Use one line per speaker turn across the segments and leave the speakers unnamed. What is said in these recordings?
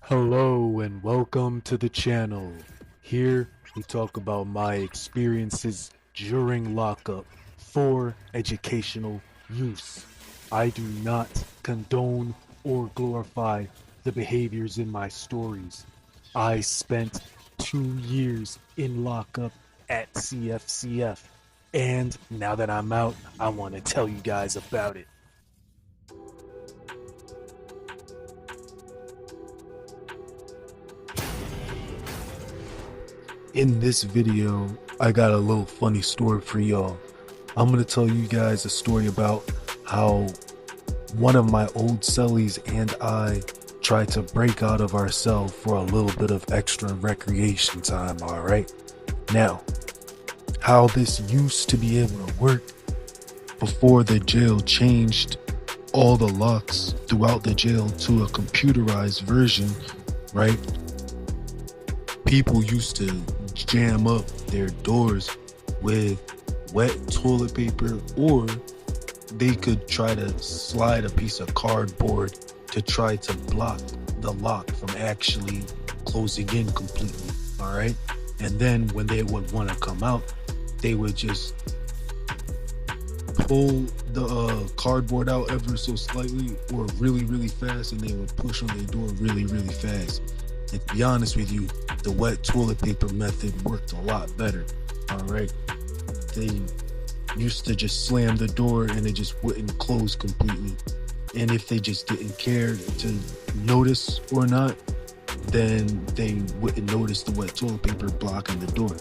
Hello and welcome to the channel. Here we talk about my experiences during lockup for educational use. I do not condone or glorify the behaviors in my stories. I spent 2 years in lockup at CFCF, and now that I'm out, I want to tell you guys about it. In this video, I got a little funny story for y'all. I'm gonna tell you guys a story about how one of my old cellies and I tried to break out of our cell for a little bit of extra recreation time, alright? Now, how this used to be able to work before the jail changed all the locks throughout the jail to a computerized version, right? People used to jam up their doors with wet toilet paper, or they could try to slide a piece of cardboard to try to block the lock from actually closing in completely. All right. And then when they would want to come out, they would just pull the cardboard out ever so slightly or really, really fast, and they would push on their door really, really fast. And to be honest with you, the wet toilet paper method worked a lot better. All right. They used to just slam the door and it just wouldn't close completely. And if they just didn't care to notice or not, then they wouldn't notice the wet toilet paper blocking the door.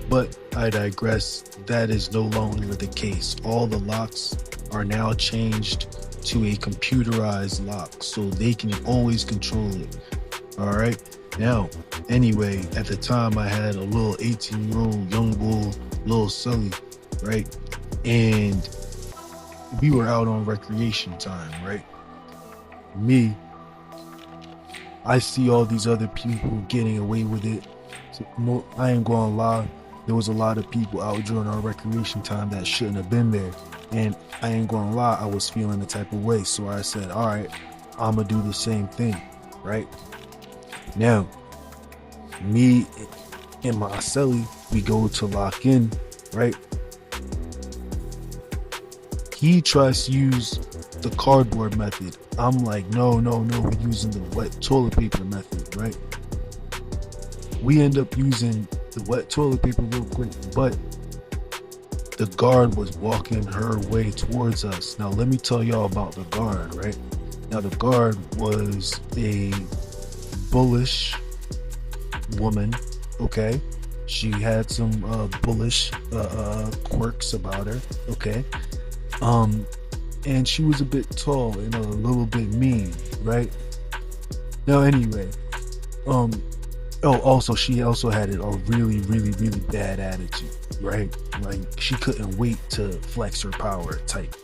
But I digress. That is no longer the case. All the locks are now changed to a computerized lock, so they can always control it. All right. Now, anyway, at the time I had a little 18-year-old young bull, little Sully, right? And we were out on recreation time, right? Me, I see all these other people getting away with it. So, I ain't gonna lie, there was a lot of people out during our recreation time that shouldn't have been there. And I ain't gonna lie, I was feeling the type of way. So I said, all right, I'm gonna do the same thing, right? Now, me and my celly, we go to lock in, right? He tries to use the cardboard method. I'm like, no, we're using the wet toilet paper method, right? We end up using the wet toilet paper real quick, but the guard was walking her way towards us. Now, let me tell y'all about the guard, right? Now, the guard was a bullish woman, okay? She had some bullish quirks about her, okay? And she was a bit tall and a little bit mean, right? Now, anyway, also she also had a really, really, really bad attitude, right? Like, she couldn't wait to flex her power type.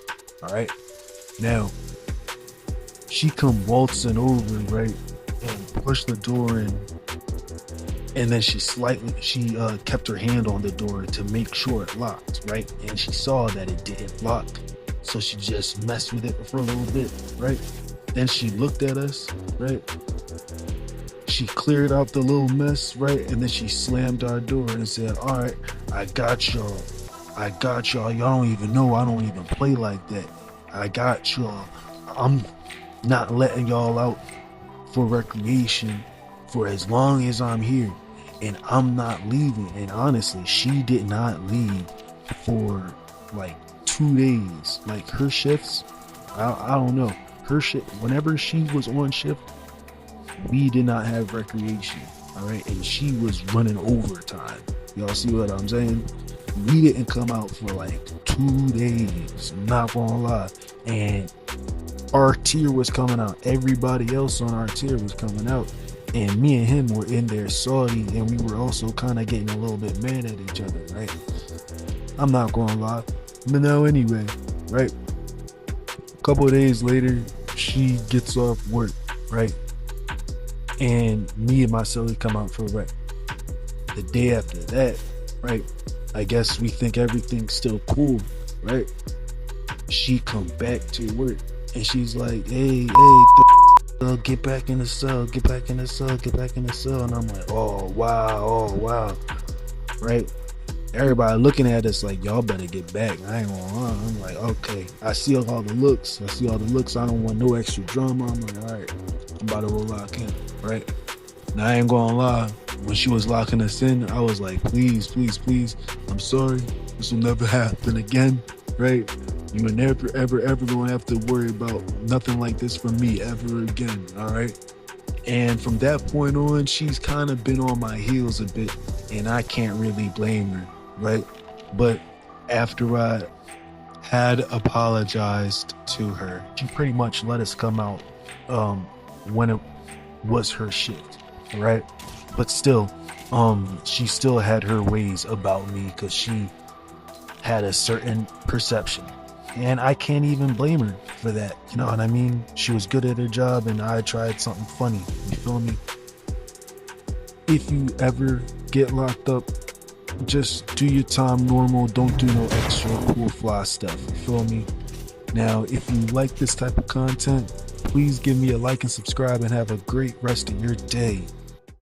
All right. Now, she come waltzing over, right, and pushed the door in, and then she kept her hand on the door to make sure it locked, right? And she saw that it didn't lock, so she just messed with it for a little bit, right? Then she looked at us, right? She cleared out the little mess, right? And then she slammed our door and said, all right, I got y'all. Y'all don't even know I don't even play like that. I got y'all. I'm not letting y'all out for recreation for as long as I'm here, and I'm not leaving. And honestly, she did not leave for like 2 days. Like, her shifts, I don't know, her shift, whenever she was on shift, we did not have recreation. All right. And she was running overtime. Y'all see what I'm saying? We didn't come out for like 2 days, not gonna lie. And our tier was coming out. Everybody else on our tier was coming out. And me and him were in there salty, and we were also kind of getting a little bit mad at each other, right? I'm not gonna lie. But now, anyway, right? A couple of days later, she gets off work, right? And me and my celly come out for a rec. The day after that, right? I guess we think everything's still cool, right? She come back to work and she's like, hey, Get back in the cell, get back in the cell, get back in the cell. And I'm like, oh wow, right? Everybody looking at us like, y'all better get back. I ain't gonna lie. I'm like, okay. I see all the looks. I don't want no extra drama. I'm like, all right, I'm about to roll lock in, right? Now I ain't gonna lie. When she was locking us in, I was like, please, I'm sorry. This will never happen again, right? You are never, ever gonna have to worry about nothing like this from me ever again, all right? And from that point on, she's kind of been on my heels a bit, and I can't really blame her, right? But after I had apologized to her, she pretty much let us come out when it was her shift, right? But still, she still had her ways about me because she had a certain perception. And I can't even blame her for that. You know what I mean? She was good at her job and I tried something funny. You feel me? If you ever get locked up, just do your time normal. Don't do no extra cool fly stuff. You feel me? Now, if you like this type of content, please give me a like and subscribe and have a great rest of your day.